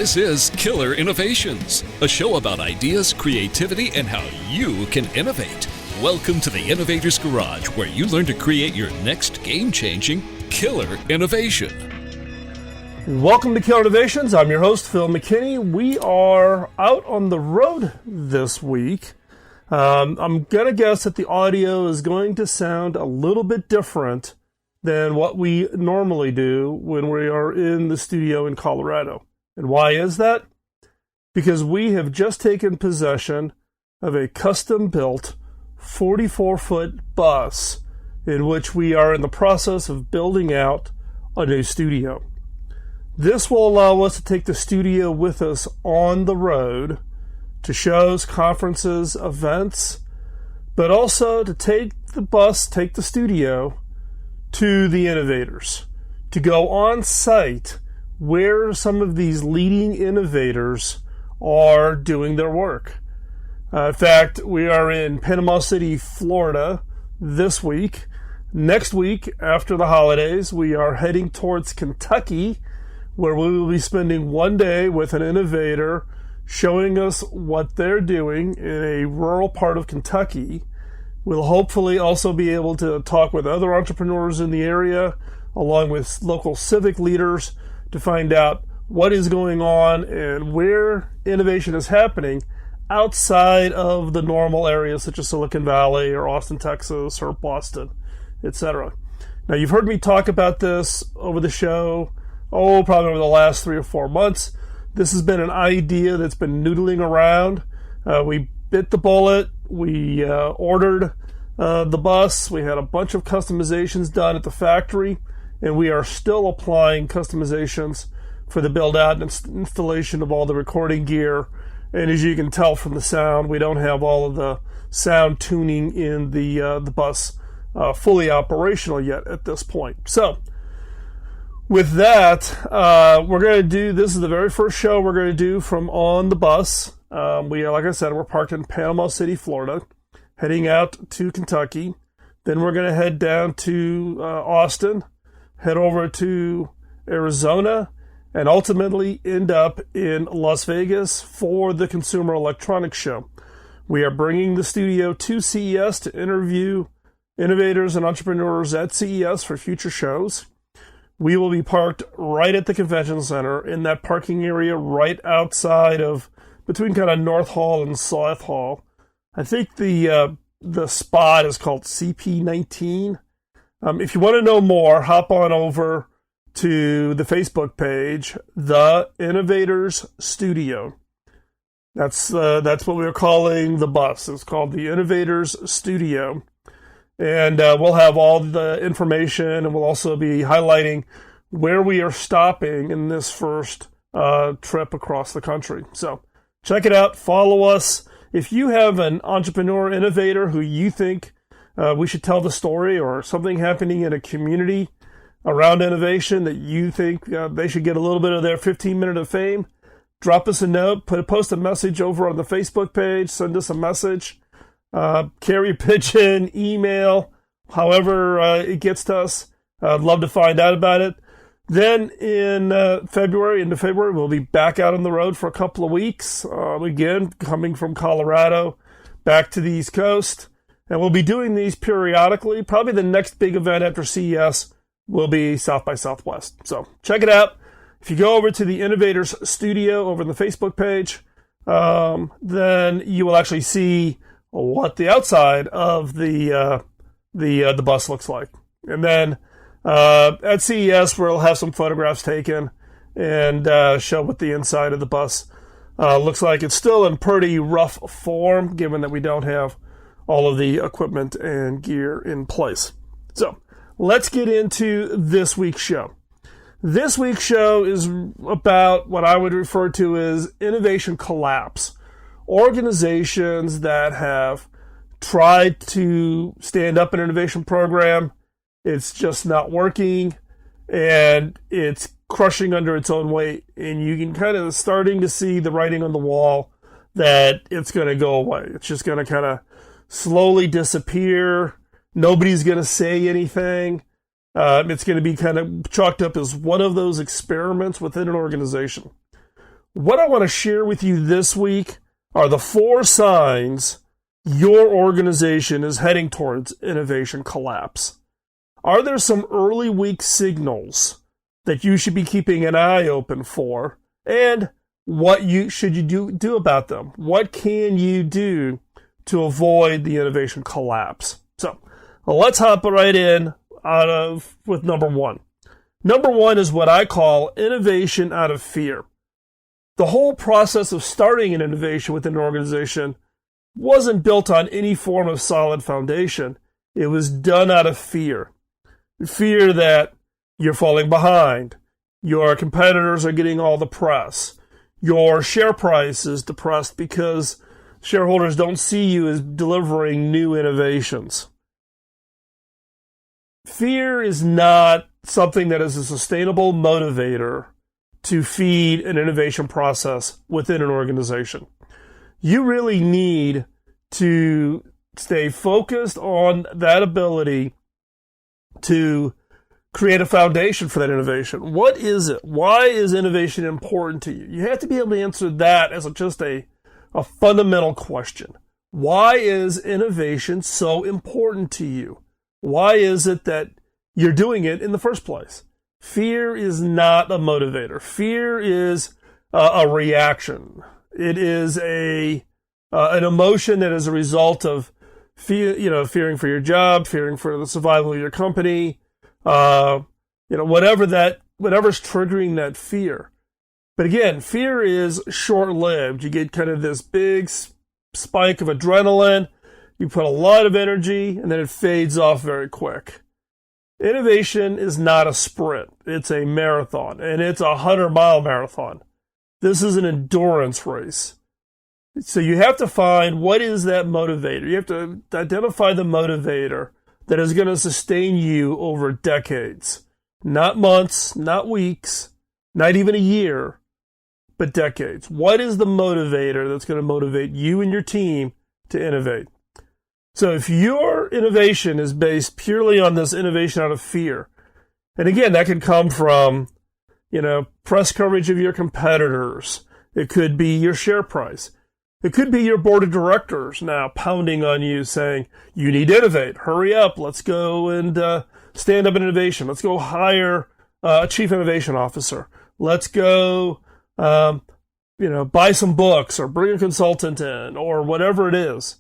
This is Killer Innovations, a show about ideas, creativity, and how you can innovate. Welcome to the Innovator's Garage, where you learn to create your next game-changing killer innovation. Welcome to Killer Innovations. I'm your host, Phil McKinney. We are out on the road this week. I'm going to guess that the audio is going to sound a little bit different than what we normally do when we are in the studio in Colorado. And why is that? Because we have just taken possession of a custom-built 44-foot bus in which we are in the process of building out a new studio. This will allow us to take the studio with us on the road to shows, conferences, events, but also to take the studio to the innovators, to go on site where some of these leading innovators are doing their work. In fact, we are in Panama City, Florida this week. Next week, after the holidays, we are heading towards Kentucky, where we will be spending one day with an innovator showing us what they're doing in a rural part of Kentucky. We'll hopefully also be able to talk with other entrepreneurs in the area, along with local civic leaders, to find out what is going on and where innovation is happening outside of the normal areas such as Silicon Valley or Austin, Texas, or Boston, etc. Now, you've heard me talk about this over the show, probably over the last 3 or 4 months. This has been an idea that's been noodling around. We bit the bullet. We ordered the bus. We had a bunch of customizations done at the factory, and we are still applying customizations for the build-out and installation of all the recording gear. And as you can tell from the sound, we don't have all of the sound tuning in the bus fully operational yet at this point. So, with that, we're going to do, this is the very first show we're going to do from on the bus. Like I said, we're parked in Panama City, Florida, heading out to Kentucky. Then we're going to head down to Austin, head over to Arizona, and ultimately end up in Las Vegas for the Consumer Electronics Show. We are bringing the studio to CES to interview innovators and entrepreneurs at CES for future shows. We will be parked right at the convention center in that parking area right outside of, between kind of North Hall and South Hall. I think the spot is called CP19. If you want to know more, hop on over to the Facebook page, The Innovators Studio. That's what we're calling the bus. It's called the Innovators Studio. And we'll have all the information, and we'll also be highlighting where we are stopping in this first trip across the country. So check it out. Follow us. If you have an entrepreneur innovator who you think we should tell the story, or something happening in a community around innovation that you think they should get a little bit of their 15-minute of fame, drop us a note, post a message over on the Facebook page, send us a message, carrier pigeon, email, however it gets to us. I'd love to find out about it. Then in February, we'll be back out on the road for a couple of weeks, again, coming from Colorado back to the East Coast. And we'll be doing these periodically. Probably the next big event after CES will be South by Southwest. So check it out. If you go over to the Innovators Studio over on the Facebook page, then you will actually see what the outside of the bus looks like. And then at CES, we'll have some photographs taken and show what the inside of the bus looks like. It's still in pretty rough form, given that we don't have all of the equipment and gear in place. So let's get into this week's show. This week's show is about what I would refer to as innovation collapse. Organizations that have tried to stand up an innovation program, it's just not working, and it's crushing under its own weight. And you can kind of starting to see the writing on the wall that it's going to go away. It's just going to kind of slowly disappear. Nobody's going to say anything. It's going to be kind of chalked up as one of those experiments within an organization. What I want to share with you this week are the 4 signs your organization is heading towards innovation collapse. Are there some early weak signals that you should be keeping an eye open for? And what should you do about them? What can you do to avoid the innovation collapse? So let's hop right in with number 1. Number 1 is what I call innovation out of fear. The whole process of starting an innovation within an organization wasn't built on any form of solid foundation. It was done out of fear. Fear that you're falling behind, your competitors are getting all the press, your share price is depressed because shareholders don't see you as delivering new innovations. Fear is not something that is a sustainable motivator to feed an innovation process within an organization. You really need to stay focused on that ability to create a foundation for that innovation. What is it? Why is innovation important to you? You have to be able to answer that as just a fundamental question. Why is innovation so important to you? Why is it that you're doing it in the first place? Fear is not a motivator. Fear is a reaction. It is an emotion that is a result of fearing for your job, fearing for the survival of your company, whatever's triggering that fear. But again, fear is short-lived. You get kind of this big spike of adrenaline, you put a lot of energy, and then it fades off very quick. Innovation is not a sprint. It's a marathon, and it's a 100-mile marathon. This is an endurance race. So you have to find what is that motivator. You have to identify the motivator that is going to sustain you over decades. Not months, not weeks, not even a year, but decades. What is the motivator that's going to motivate you and your team to innovate? So if your innovation is based purely on this innovation out of fear, and again, that could come from, press coverage of your competitors. It could be your share price. It could be your board of directors now pounding on you saying, you need to innovate. Hurry up. Let's go and stand up in innovation. Let's go hire a chief innovation officer. Let's go, buy some books or bring a consultant in or whatever it is.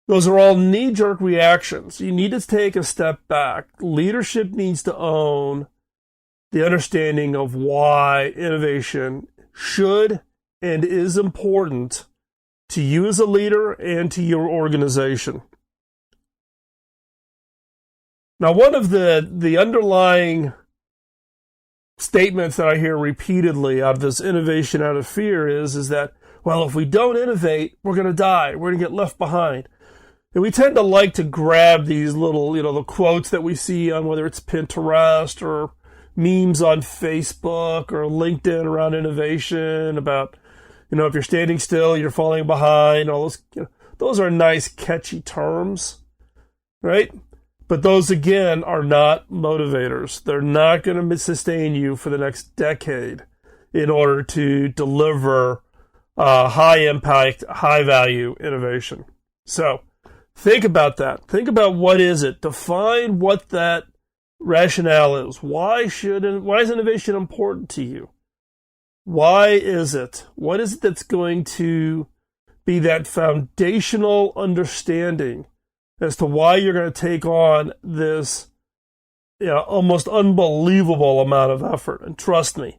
Those are all knee-jerk reactions. You need to take a step back. Leadership needs to own the understanding of why innovation should and is important to you as a leader and to your organization. Now, one of the underlying statements that I hear repeatedly out of this innovation out of fear is that, well, if we don't innovate, we're going to die. We're going to get left behind. And we tend to like to grab these little, the quotes that we see on whether it's Pinterest or memes on Facebook or LinkedIn around innovation about, if you're standing still, you're falling behind, all those, those are nice, catchy terms, right? But those, again, are not motivators. They're not going to sustain you for the next decade in order to deliver high impact, high value innovation. So think about that. Think about what is it. Define what that rationale is. Why is innovation important to you? Why is it? What is it that's going to be that foundational understanding as to why you're going to take on this almost unbelievable amount of effort? And trust me,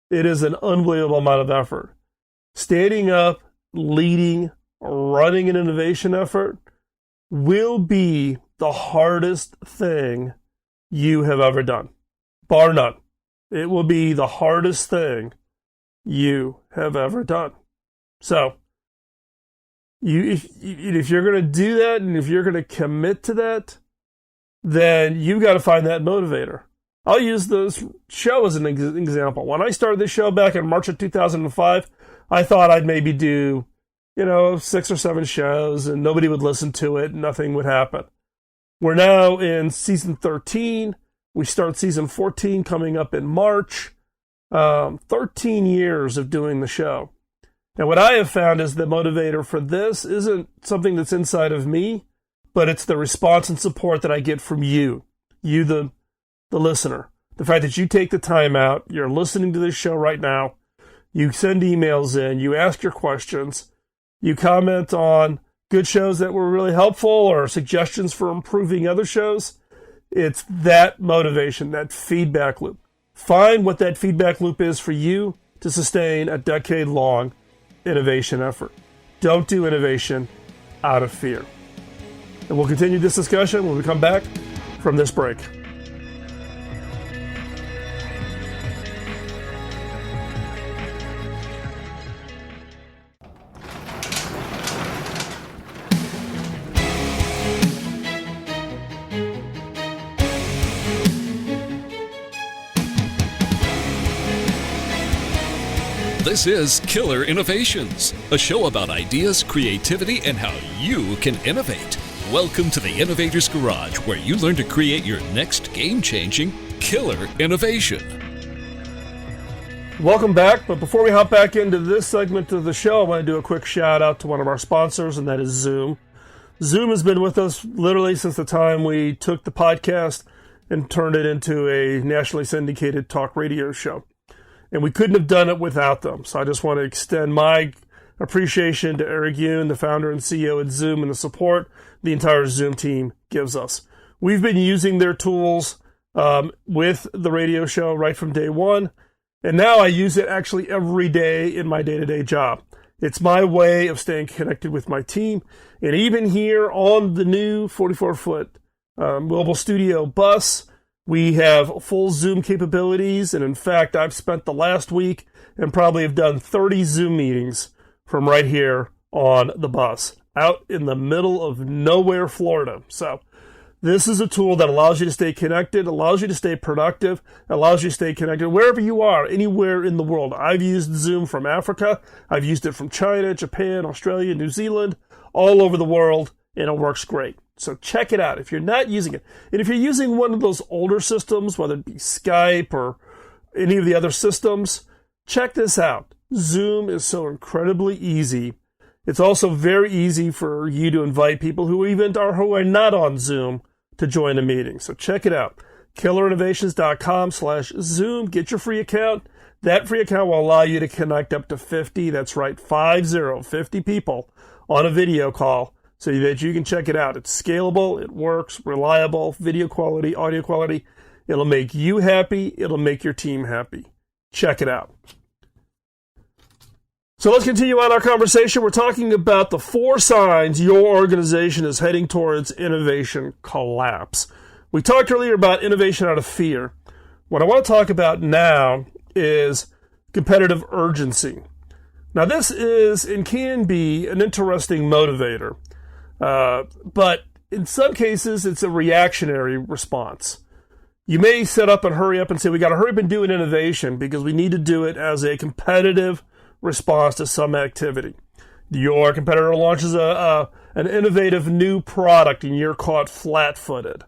it is an unbelievable amount of effort. Standing up, leading, running an innovation effort will be the hardest thing you have ever done, bar none. It will be the hardest thing you have ever done. So, if you're going to do that and if you're going to commit to that, then you've got to find that motivator. I'll use this show as an example. When I started this show back in March of 2005, I thought I'd maybe do 6 or 7 shows and nobody would listen to it. Nothing would happen. We're now in season 13. We start season 14 coming up in March. 13 years of doing the show. And what I have found is the motivator for this isn't something that's inside of me, but it's the response and support that I get from you, the listener. The fact that you take the time out, you're listening to this show right now, you send emails in, you ask your questions, you comment on good shows that were really helpful or suggestions for improving other shows. It's that motivation, that feedback loop. Find what that feedback loop is for you to sustain a decade-long innovation effort. Don't do innovation out of fear. And we'll continue this discussion when we come back from this break. This is Killer Innovations, a show about ideas, creativity, and how you can innovate. Welcome to the Innovator's Garage, where you learn to create your next game-changing killer innovation. Welcome back, but before we hop back into this segment of the show, I want to do a quick shout out to one of our sponsors, and that is Zoom. Zoom has been with us literally since the time we took the podcast and turned it into a nationally syndicated talk radio show. And we couldn't have done it without them. So I just want to extend my appreciation to Eric Yoon, the founder and CEO at Zoom, and the support the entire Zoom team gives us. We've been using their tools with the radio show right from day one. And now I use it actually every day in my day-to-day job. It's my way of staying connected with my team. And even here on the new 44-foot mobile studio bus, we have full Zoom capabilities, and in fact, I've spent the last week and probably have done 30 Zoom meetings from right here on the bus, out in the middle of nowhere, Florida. So this is a tool that allows you to stay connected, allows you to stay productive, allows you to stay connected wherever you are, anywhere in the world. I've used Zoom from Africa. I've used it from China, Japan, Australia, New Zealand, all over the world, and it works great. So check it out if you're not using it. And if you're using one of those older systems, whether it be Skype or any of the other systems, check this out. Zoom is so incredibly easy. It's also very easy for you to invite people who are not on Zoom to join a meeting. So check it out. KillerInnovations.com/Zoom. Get your free account. That free account will allow you to connect up to 50, that's right, 50 people on a video call, so that you can check it out. It's scalable, it works, reliable, video quality, audio quality. It'll make you happy. It'll make your team happy. Check it out. So let's continue on our conversation. We're talking about the 4 signs your organization is heading towards innovation collapse. We talked earlier about innovation out of fear. What I want to talk about now is competitive urgency. Now this is and can be an interesting motivator. But in some cases, it's a reactionary response. You may set up and hurry up and say, we got to hurry up and do an innovation because we need to do it as a competitive response to some activity. Your competitor launches an innovative new product and you're caught flat-footed.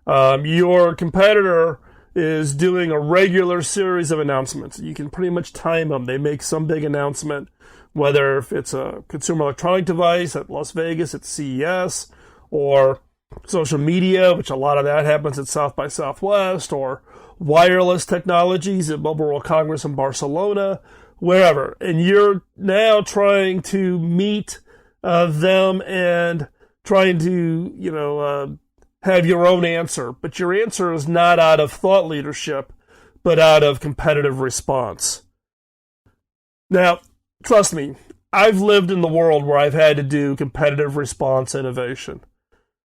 Your competitor is doing a regular series of announcements. You can pretty much time them. They make some big announcement, whether if it's a consumer electronic device at Las Vegas at CES, or social media, which a lot of that happens at South by Southwest, or wireless technologies at Mobile World Congress in Barcelona, wherever. And you're now trying to meet them and trying to, have your own answer. But your answer is not out of thought leadership, but out of competitive response. Now, trust me, I've lived in the world where I've had to do competitive response innovation.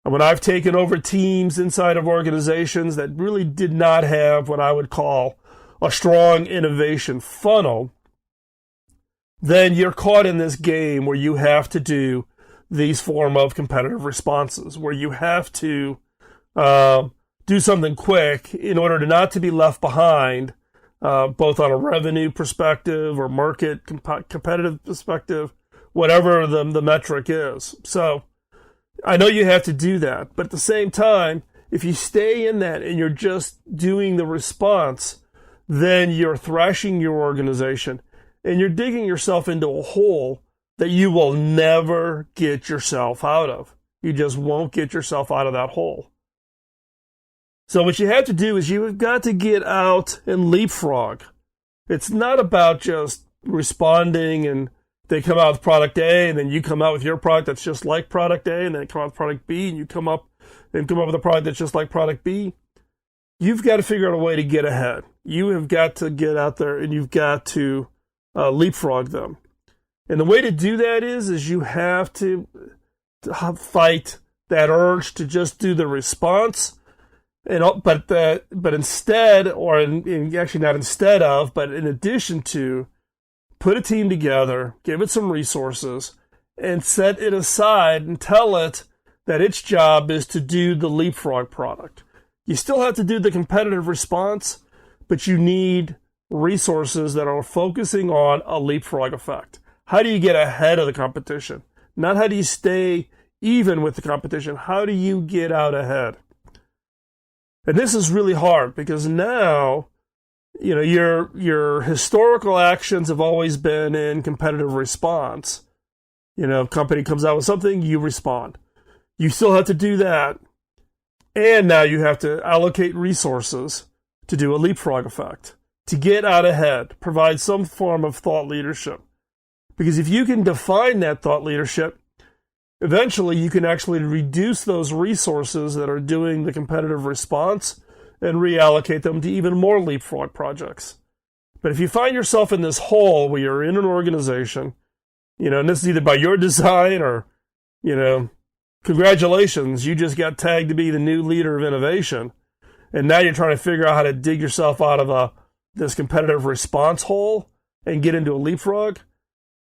And when I've taken over teams inside of organizations that really did not have what I would call a strong innovation funnel, then you're caught in this game where you have to do these form of competitive responses, where you have to do something quick in order to not to be left behind, both on a revenue perspective or market competitive perspective, whatever the metric is. So I know you have to do that, but at the same time, if you stay in that and you're just doing the response, then you're thrashing your organization and you're digging yourself into a hole that you will never get yourself out of. You just won't get yourself out of that hole. So what you have to do is you've got to get out and leapfrog. It's not about just responding and they come out with product A and then you come out with your product that's just like product A, and then they come out with product B and you come up with a product that's just like product B. You've got to figure out a way to get ahead. You have got to get out there and you've got to leapfrog them. And the way to do that is you have to fight that urge to just do the response, but instead, or actually not instead of, but in addition to, put a team together, give it some resources, and set it aside and tell it that its job is to do the leapfrog product. You still have to do the competitive response, but you need resources that are focusing on a leapfrog effect. How do you get ahead of the competition? Not how do you stay even with the competition. How do you get out ahead? And this is really hard because now, your historical actions have always been in competitive response. Company comes out with something, you respond. You still have to do that. And now you have to allocate resources to do a leapfrog effect, to get out ahead, provide some form of thought leadership. Because if you can define that thought leadership, eventually you can actually reduce those resources that are doing the competitive response and reallocate them to even more leapfrog projects. But if you find yourself in this hole where you're in an organization, and this is either by your design or, congratulations, you just got tagged to be the new leader of innovation, and now you're trying to figure out how to dig yourself out of this competitive response hole and get into a leapfrog,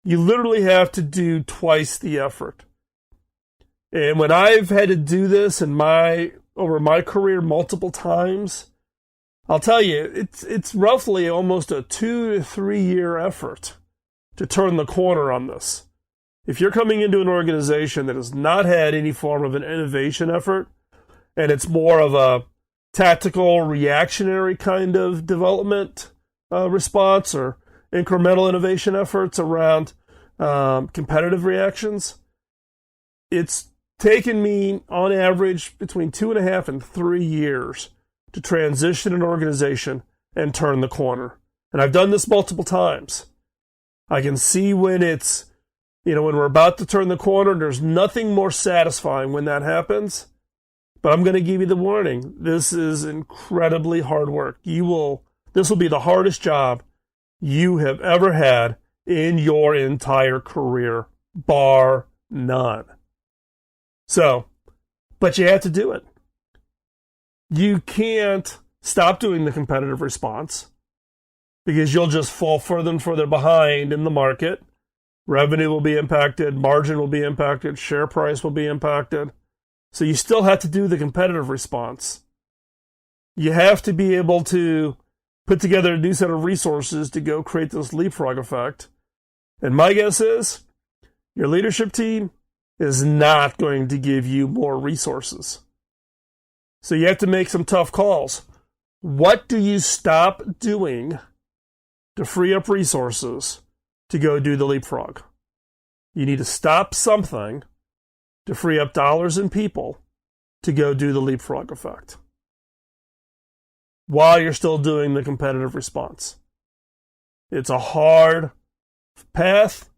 you literally have to do twice the effort. And when I've had to do this over my career multiple times, I'll tell you, it's roughly almost a 2 to 3 year effort to turn the corner on this. If you're coming into an organization that has not had any form of an innovation effort, and it's more of a tactical, reactionary kind of development response or incremental innovation efforts around competitive reactions, it's taken me, on average, between 2.5 and 3 years to transition an organization and turn the corner. And I've done this multiple times. I can see when when we're about to turn the corner, there's nothing more satisfying when that happens. But I'm going to give you the warning. This is incredibly hard work. This will be the hardest job you have ever had in your entire career, bar none. So, but you have to do it. You can't stop doing the competitive response because you'll just fall further and further behind in the market. Revenue will be impacted, margin will be impacted, share price will be impacted. So you still have to do the competitive response. You have to be able to put together a new set of resources to go create this leapfrog effect. And my guess is your leadership team is not going to give you more resources. So you have to make some tough calls. What do you stop doing to free up resources to go do the leapfrog? You need to stop something to free up dollars and people to go do the leapfrog effect while you're still doing the competitive response. It's a hard path,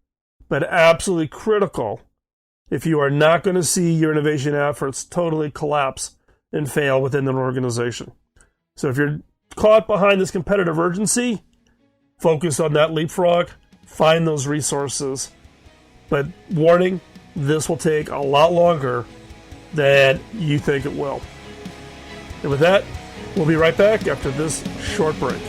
but absolutely critical if you are not going to see your innovation efforts totally collapse and fail within an organization. So if you're caught behind this competitive urgency, focus on that leapfrog, find those resources. But warning, this will take a lot longer than you think it will. And with that, we'll be right back after this short break.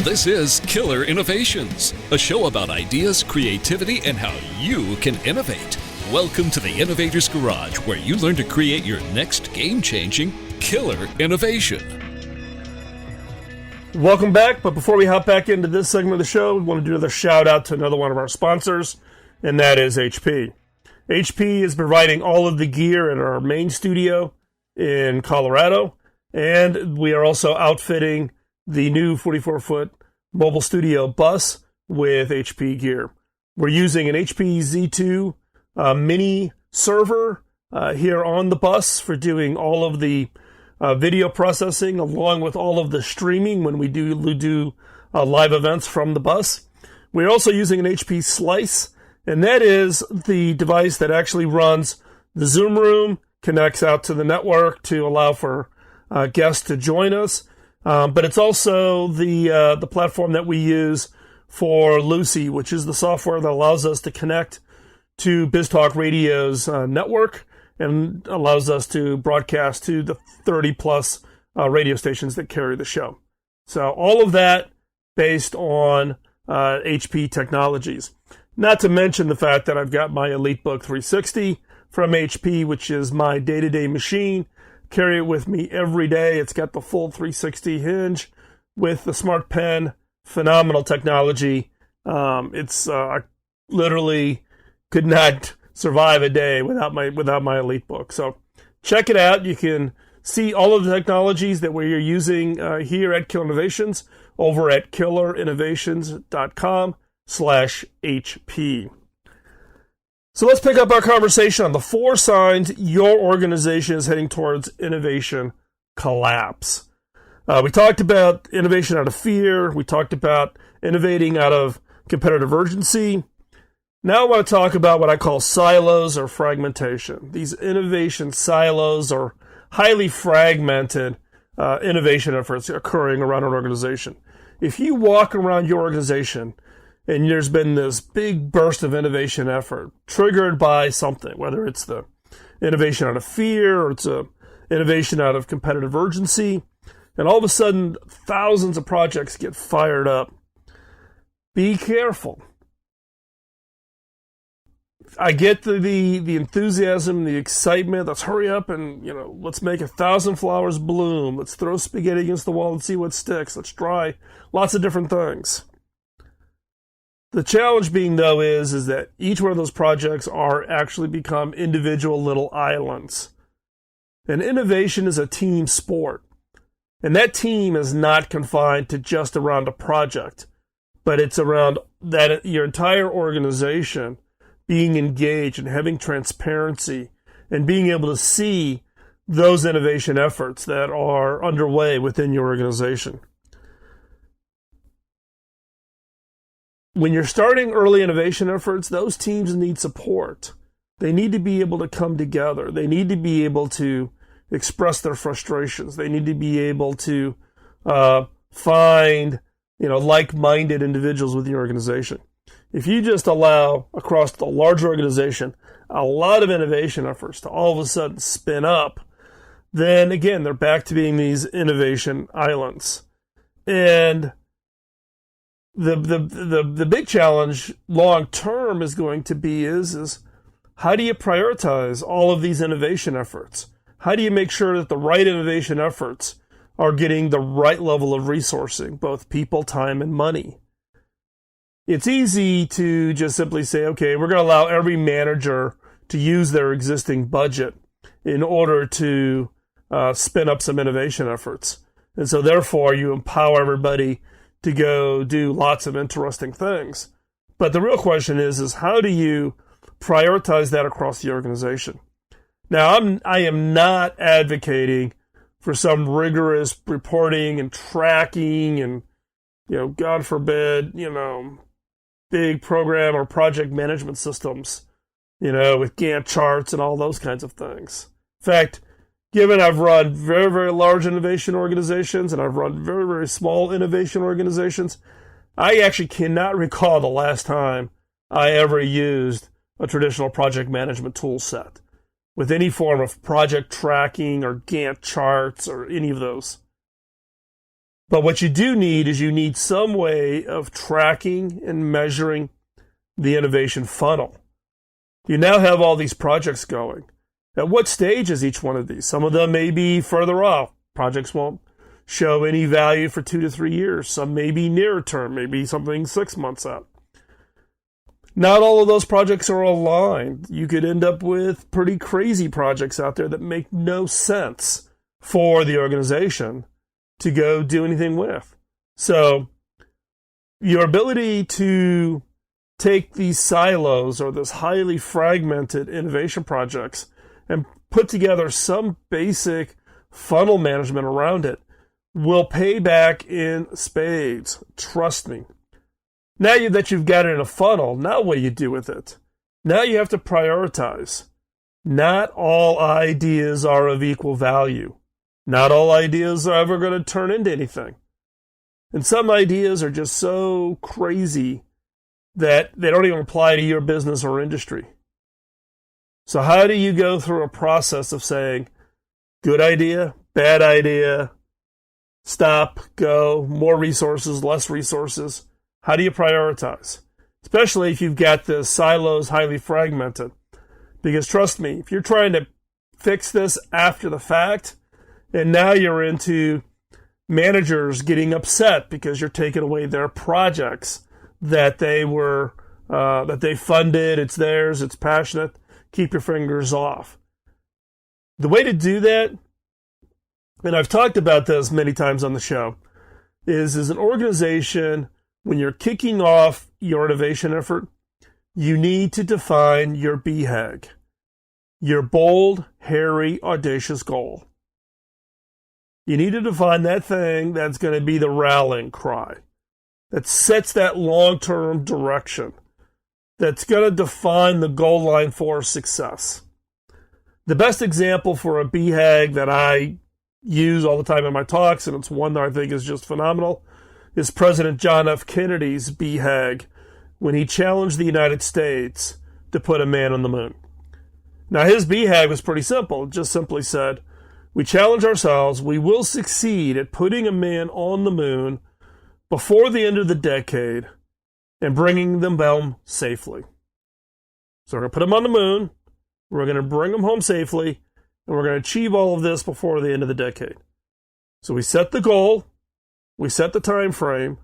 This is Killer Innovations, a show about ideas, creativity, and how you can innovate. Welcome to the Innovator's Garage, where you learn to create your next game-changing killer innovation. Welcome back, but before we hop back into this segment of the show, we want to do another shout out to another one of our sponsors, and that is HP. HP is providing all of the gear in our main studio in Colorado, and we are also outfitting the new 44-foot mobile studio bus with HP gear. We're using an HP Z2 mini server here on the bus for doing all of the video processing, along with all of the streaming when we do live events from the bus. We're also using an HP Slice, and that is the device that actually runs the Zoom room, connects out to the network to allow for guests to join us. But it's also the platform that we use for Lucy, which is the software that allows us to connect to BizTalk Radio's network and allows us to broadcast to the 30-plus radio stations that carry the show. So all of that based on HP technologies. Not to mention the fact that I've got my EliteBook 360 from HP, which is my day-to-day machine. Carry it with me every day. It's got the full 360 hinge with the smart pen. Phenomenal technology. I literally could not survive a day without my EliteBook. So check it out. You can see all of the technologies that we're using here at Killer Innovations over at killerinnovations.com/HP. So let's pick up our conversation on the 4 signs your organization is heading towards innovation collapse. We talked about innovation out of fear. We talked about innovating out of competitive urgency. Now I want to talk about what I call silos or fragmentation. These innovation silos are highly fragmented innovation efforts occurring around an organization. If you walk around your organization and there's been this big burst of innovation effort triggered by something, whether it's the innovation out of fear or it's a innovation out of competitive urgency, and all of a sudden thousands of projects get fired up, be careful. I get the enthusiasm, the excitement. Let's hurry up and, let's make 1,000 flowers bloom. Let's throw spaghetti against the wall and see what sticks. Let's try lots of different things. The challenge being, though, is that each one of those projects are actually become individual little islands. And innovation is a team sport. And that team is not confined to just around a project, but it's around that your entire organization being engaged and having transparency and being able to see those innovation efforts that are underway within your organization. When you're starting early innovation efforts, those teams need support. They need to be able to come together. They need to be able to express their frustrations. They need to be able to find, like-minded individuals within your organization. If you just allow, across the large organization, a lot of innovation efforts to all of a sudden spin up, then again, they're back to being these innovation islands. And the big challenge long term is going to be is how do you prioritize all of these innovation efforts? How do you make sure that the right innovation efforts are getting the right level of resourcing, both people, time, and money? It's easy to just simply say, okay, we're going to allow every manager to use their existing budget in order to spin up some innovation efforts. And so therefore, you empower everybody to go do lots of interesting things. But the real question is how do you prioritize that across the organization? Now, I am not advocating for some rigorous reporting and tracking and, God forbid, big program or project management systems, with Gantt charts and all those kinds of things. In fact, given I've run very, very large innovation organizations and I've run very, very small innovation organizations, I actually cannot recall the last time I ever used a traditional project management tool set with any form of project tracking or Gantt charts or any of those. But what you do need is you need some way of tracking and measuring the innovation funnel. You now have all these projects going. At what stage is each one of these? Some of them may be further off. Projects won't show any value for 2 to 3 years. Some may be nearer term, maybe something 6 months out. Not all of those projects are aligned. You could end up with pretty crazy projects out there that make no sense for the organization to go do anything with. So your ability to take these silos or this highly fragmented innovation projects and put together some basic funnel management around it will pay back in spades. Trust me. Now that you've got it in a funnel, now what do you do with it? Now you have to prioritize. Not all ideas are of equal value. Not all ideas are ever going to turn into anything. And some ideas are just so crazy that they don't even apply to your business or industry. So how do you go through a process of saying, good idea, bad idea, stop, go, more resources, less resources? How do you prioritize? Especially if you've got the silos highly fragmented. Because trust me, if you're trying to fix this after the fact, and now you're into managers getting upset because you're taking away their projects that they funded, it's theirs, it's passionate, keep your fingers off. The way to do that, and I've talked about this many times on the show, is an organization, when you're kicking off your innovation effort, you need to define your BHAG, your bold, hairy, audacious goal. You need to define that thing that's going to be the rallying cry, that sets that long-term direction, that's going to define the goal line for success. The best example for a BHAG that I use all the time in my talks, and it's one that I think is just phenomenal, is President John F. Kennedy's BHAG when he challenged the United States to put a man on the moon. Now, his BHAG was pretty simple. It just simply said, we challenge ourselves, we will succeed at putting a man on the moon before the end of the decade and bringing them home safely. So we're going to put them on the moon, we're going to bring them home safely, and we're going to achieve all of this before the end of the decade. So we set the goal, we set the time frame,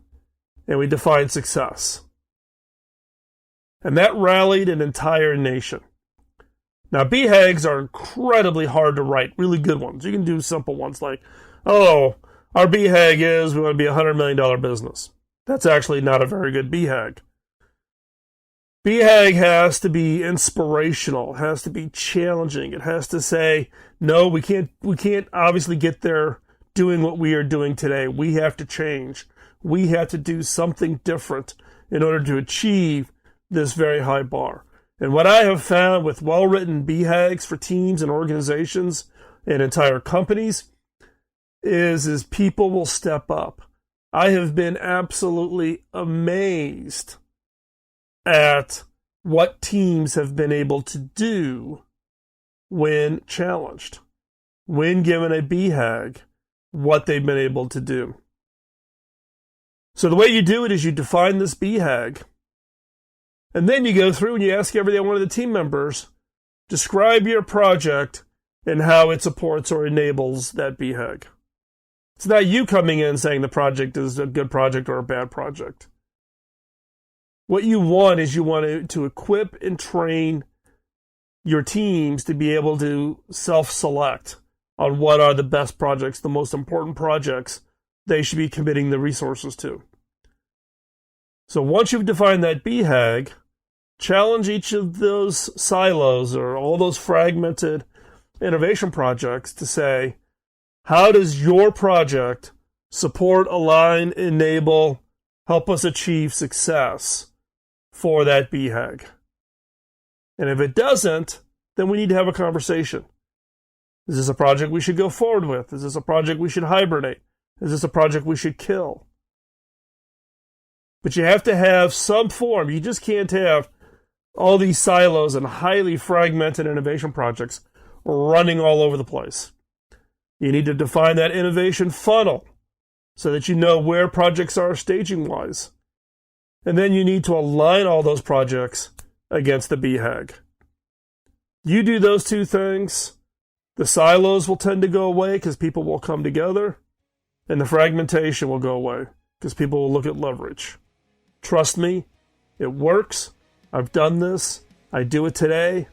and we define success. And that rallied an entire nation. Now, BHAGs are incredibly hard to write, really good ones. You can do simple ones like, oh, our BHAG is we want to be a $100 million business. That's actually not a very good BHAG. BHAG has to be inspirational, has to be challenging. It has to say, no, we can't obviously get there doing what we are doing today. We have to change. We have to do something different in order to achieve this very high bar. And what I have found with well-written BHAGs for teams and organizations and entire companies is people will step up. I have been absolutely amazed at what teams have been able to do when challenged, when given a BHAG, what they've been able to do. So the way you do it is you define this BHAG, and then you go through and you ask every one of the team members, describe your project and how it supports or enables that BHAG. It's not you coming in saying the project is a good project or a bad project. What you want is you want to equip and train your teams to be able to self-select on what are the best projects, the most important projects they should be committing the resources to. So once you've defined that BHAG, challenge each of those silos or all those fragmented innovation projects to say, how does your project support, align, enable, help us achieve success for that BHAG? And if it doesn't, then we need to have a conversation. Is this a project we should go forward with? Is this a project we should hibernate? Is this a project we should kill? But you have to have some form. You just can't have all these silos and highly fragmented innovation projects running all over the place. You need to define that innovation funnel so that you know where projects are staging-wise. And then you need to align all those projects against the BHAG. You do those two things, the silos will tend to go away because people will come together, and the fragmentation will go away because people will look at leverage. Trust me, it works. I've done this. I do it today.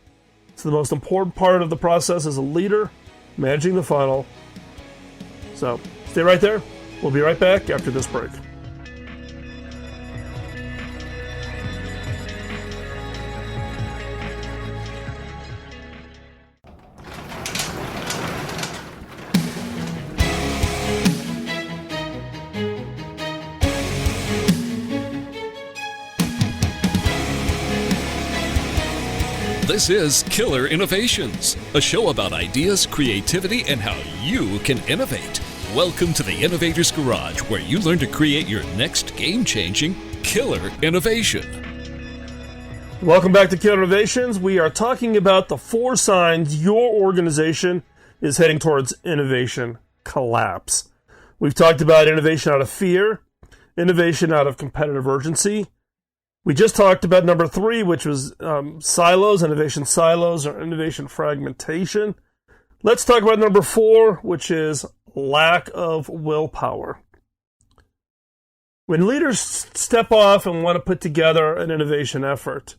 It's the most important part of the process as a leader, managing the funnel. So stay right there. We'll be right back after this break. This is Killer Innovations, a show about ideas, creativity, and how you can innovate. Welcome to the Innovator's Garage, where you learn to create your next game-changing killer innovation. Welcome back to Killer Innovations. We are talking about the 4 signs your organization is heading towards innovation collapse. We've talked about innovation out of fear, innovation out of competitive urgency. We just talked about number 3, which was silos, innovation silos, or innovation fragmentation. Let's talk about number 4, which is lack of willpower. When leaders step off and want to put together an innovation effort,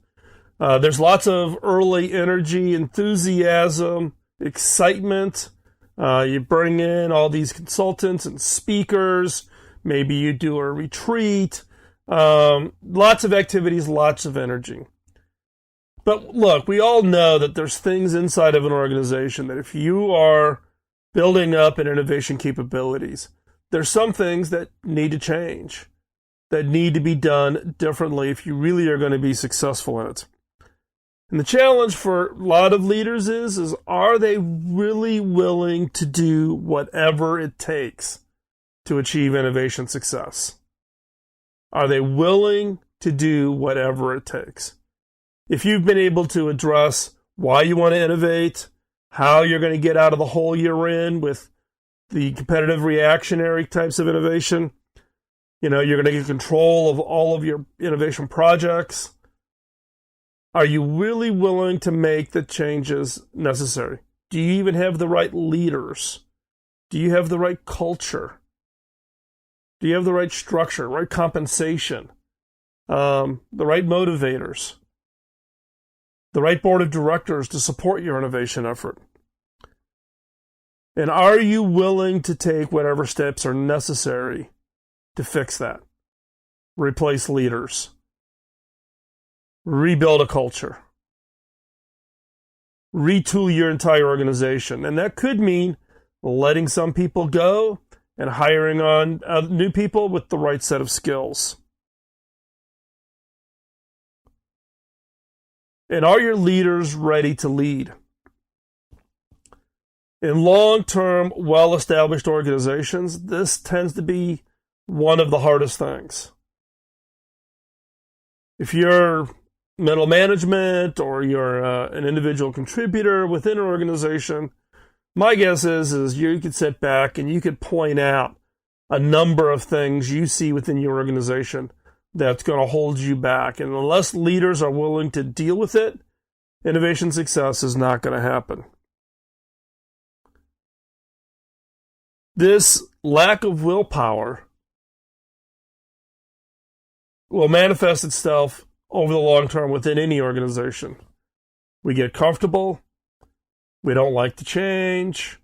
there's lots of early energy, enthusiasm, excitement. You bring in all these consultants and speakers. Maybe you do a retreat. Lots of activities, lots of energy. But look, we all know that there's things inside of an organization that if you are building up an innovation capabilities, there's some things that need to change, that need to be done differently if you really are going to be successful in it. And the challenge for a lot of leaders is are they really willing to do whatever it takes to achieve innovation success? Are they willing to do whatever it takes? If you've been able to address why you want to innovate, how you're going to get out of the hole you're in with the competitive reactionary types of innovation, you're going to get control of all of your innovation projects. Are you really willing to make the changes necessary? Do you even have the right leaders? Do you have the right culture? Do you have the right structure, right compensation, the right motivators, the right board of directors to support your innovation effort? And are you willing to take whatever steps are necessary to fix that? Replace leaders, rebuild a culture, retool your entire organization. And that could mean letting some people go and hiring on new people with the right set of skills. And are your leaders ready to lead? In long-term, well-established organizations, this tends to be one of the hardest things. If you're middle management or you're an individual contributor within an organization, my guess is you could sit back and you could point out a number of things you see within your organization that's going to hold you back. And unless leaders are willing to deal with it, innovation success is not going to happen. This lack of willpower will manifest itself over the long term within any organization. We get comfortable. We don't like to change.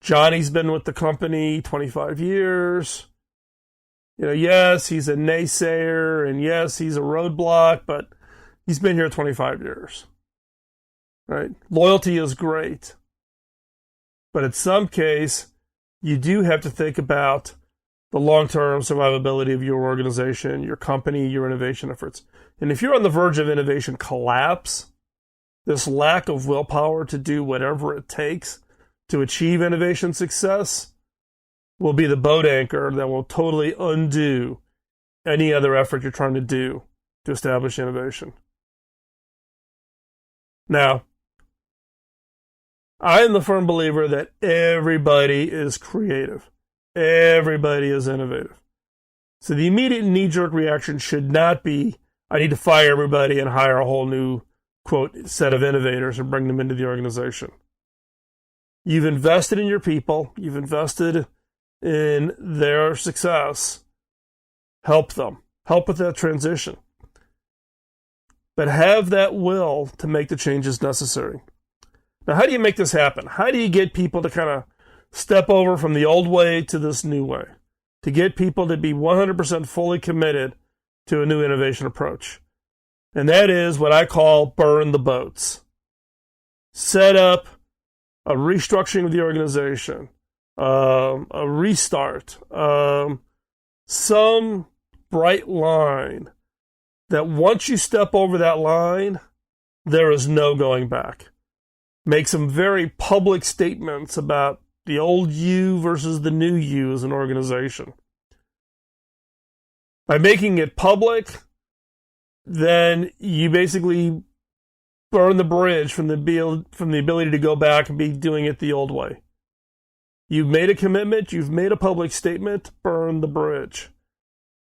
Johnny's been with the company 25 years. Yes, he's a naysayer, and yes, he's a roadblock, but he's been here 25 years. Right? Loyalty is great. But in some case, you do have to think about the long-term survivability of your organization, your company, your innovation efforts. And if you're on the verge of innovation collapse, this lack of willpower to do whatever it takes to achieve innovation success will be the boat anchor that will totally undo any other effort you're trying to do to establish innovation. Now, I am the firm believer that everybody is creative. Everybody is innovative. So the immediate knee-jerk reaction should not be, I need to fire everybody and hire a whole new quote, set of innovators and bring them into the organization. You've invested in your people. You've invested in their success. Help them. Help with that transition. But have that will to make the changes necessary. Now, how do you make this happen? How do you get people to kind of step over from the old way to this new way? To get people to be 100% fully committed to a new innovation approach. And that is what I call burn the boats. Set up a restructuring of the organization, a restart, some bright line that once you step over that line, there is no going back. Make some very public statements about the old you versus the new you as an organization. By making it public, then you basically burn the bridge from the ability to go back and be doing it the old way. You've made a commitment, you've made a public statement, burn the bridge.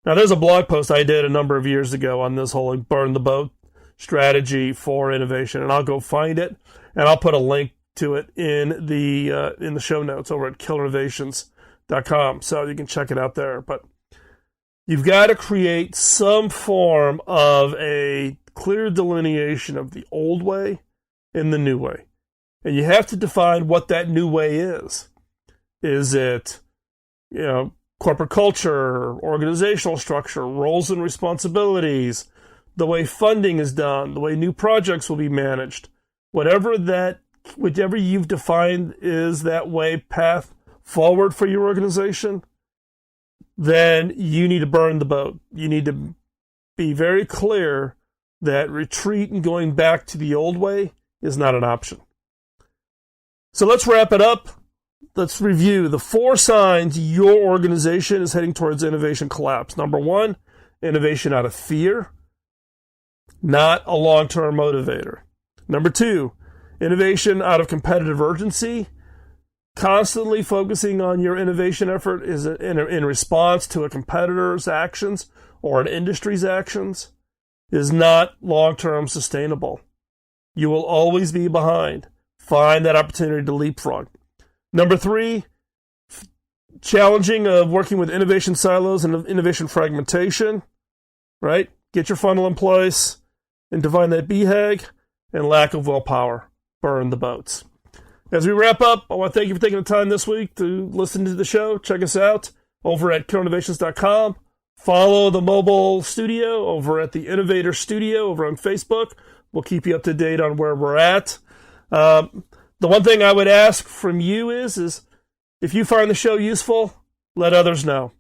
Now, there's a blog post I did a number of years ago on this whole burn the boat strategy for innovation, and I'll go find it, and I'll put a link to it in the show notes over at killerinnovations.com, so you can check it out there. But you've got to create some form of a clear delineation of the old way and the new way. And you have to define what that new way is. Is it, corporate culture, organizational structure, roles and responsibilities, the way funding is done, the way new projects will be managed? Whatever you've defined is that way, path forward for your organization, then you need to burn the boat. You need to be very clear that retreat and going back to the old way is not an option. So let's wrap it up. Let's review the 4 signs your organization is heading towards innovation collapse. Number 1, innovation out of fear, not a long-term motivator. Number 2, innovation out of competitive urgency. Constantly focusing on your innovation effort is in response to a competitor's actions or an industry's actions is not long-term sustainable. You will always be behind. Find that opportunity to leapfrog. Number 3, challenging of working with innovation silos and innovation fragmentation, right? Get your funnel in place and define that BHAG, and lack of willpower. Burn the boats. As we wrap up, I want to thank you for taking the time this week to listen to the show. Check us out over at killerinnovations.com. Follow the mobile studio over at the Innovator Studio over on Facebook. We'll keep you up to date on where we're at. The one thing I would ask from you is if you find the show useful, let others know.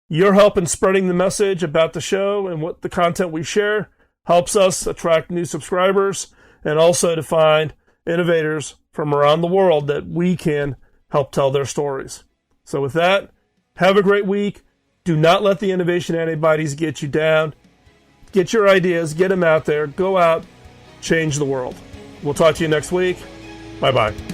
Your help in spreading the message about the show and what the content we share helps us attract new subscribers and also to find innovators from around the world that we can help tell their stories. So with that, have a great week. Do not let the innovation antibodies get you down. Get your ideas, get them out there, go out, change the world. We'll talk to you next week. Bye-bye.